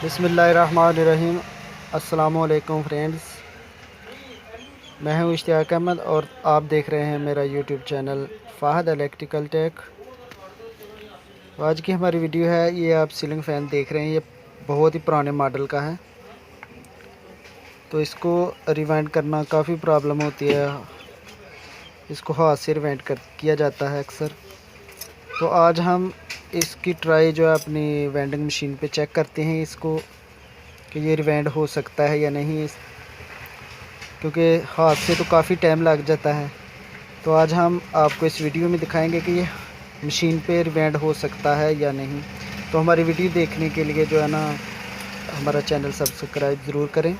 बिस्मिल्लाहिर्रहमानिर्रहीम। अस्सलामुअलैकुम फ्रेंड्स, मैं हूं इश्तियाक अहमद और आप देख रहे हैं मेरा YouTube channel Fahad electrical tech. आज की हमारी वीडियो है, ये आप सीलिंग फ़ैन देख रहे हैं, ये बहुत ही पुराने मॉडल का है। तो इसको रिवाइंड करना काफ़ी प्रॉब्लम होती है, इसको हाथ से रिवाइंड किया जाता है अक्सर। तो आज हम इसकी ट्राई जो है अपनी वेंडिंग मशीन पे चेक करते हैं इसको कि ये रिवाइंड हो सकता है या नहीं, क्योंकि हाथ से तो काफ़ी टाइम लग जाता है। तो आज हम आपको इस वीडियो में दिखाएंगे कि ये मशीन पे रिवाइंड हो सकता है या नहीं। तो हमारी वीडियो देखने के लिए जो है ना, हमारा चैनल सब्सक्राइब ज़रूर करें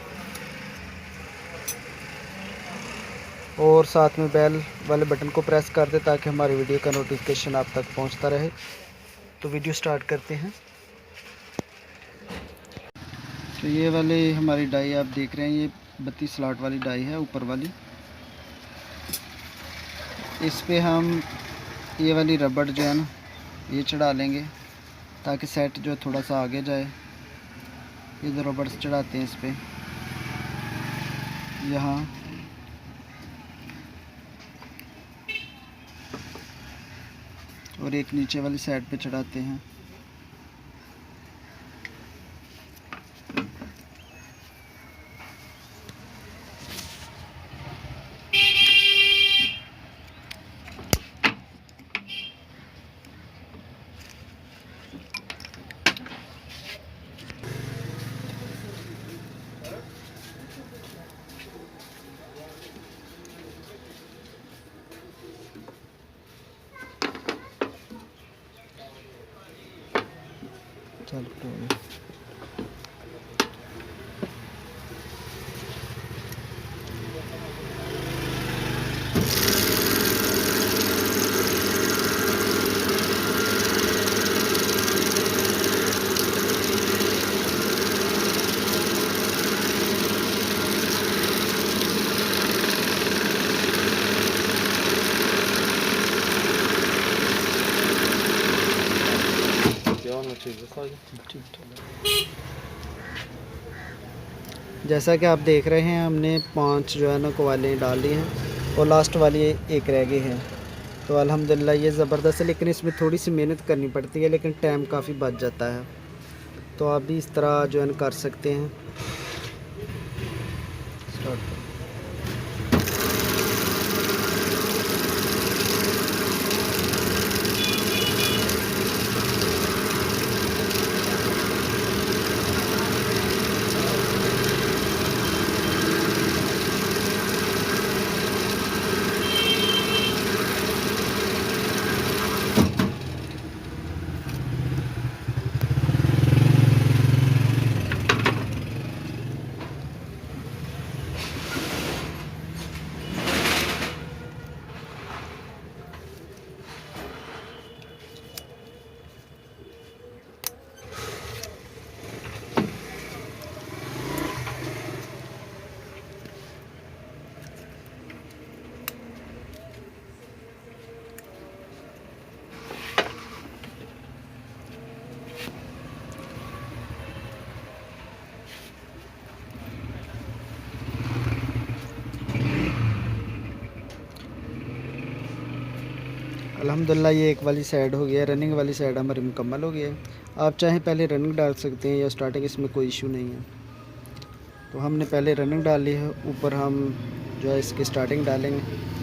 और साथ में बेल वाले बटन को प्रेस कर दें ताकि हमारी वीडियो का नोटिफिकेशन आप तक पहुंचता रहे। तो वीडियो स्टार्ट करते हैं। तो ये वाली हमारी डाई आप देख रहे हैं, ये 32 स्लॉट वाली डाई है, ऊपर वाली। इस पे हम ये वाली रबड़ जो है ना, ये चढ़ा लेंगे ताकि सेट जो थोड़ा सा आगे जाए। ये जो रबड़ चढ़ाते हैं इस पे, यहाँ और एक नीचे वाली साइड पे चढ़ाते हैं। चलो जैसा कि आप देख रहे हैं, हमने 5 जो है ना क्वालियाँ डाल दी हैं और लास्ट वाली एक रह गई है। तो अल्हम्दुलिल्लाह ये ज़बरदस्त है, लेकिन इसमें थोड़ी सी मेहनत करनी पड़ती है, लेकिन टाइम काफ़ी बच जाता है। तो आप भी इस तरह जो है कर सकते हैं। अल्हम्दुलिल्लाह ये एक वाली साइड हो गया, रनिंग वाली साइड हमारी मुकम्मल हो गई है। आप चाहें पहले रनिंग डाल सकते हैं या स्टार्टिंग, इसमें कोई इशू नहीं है। तो हमने पहले रनिंग डाल ली है, ऊपर हम जो है इसकी स्टार्टिंग डालेंगे।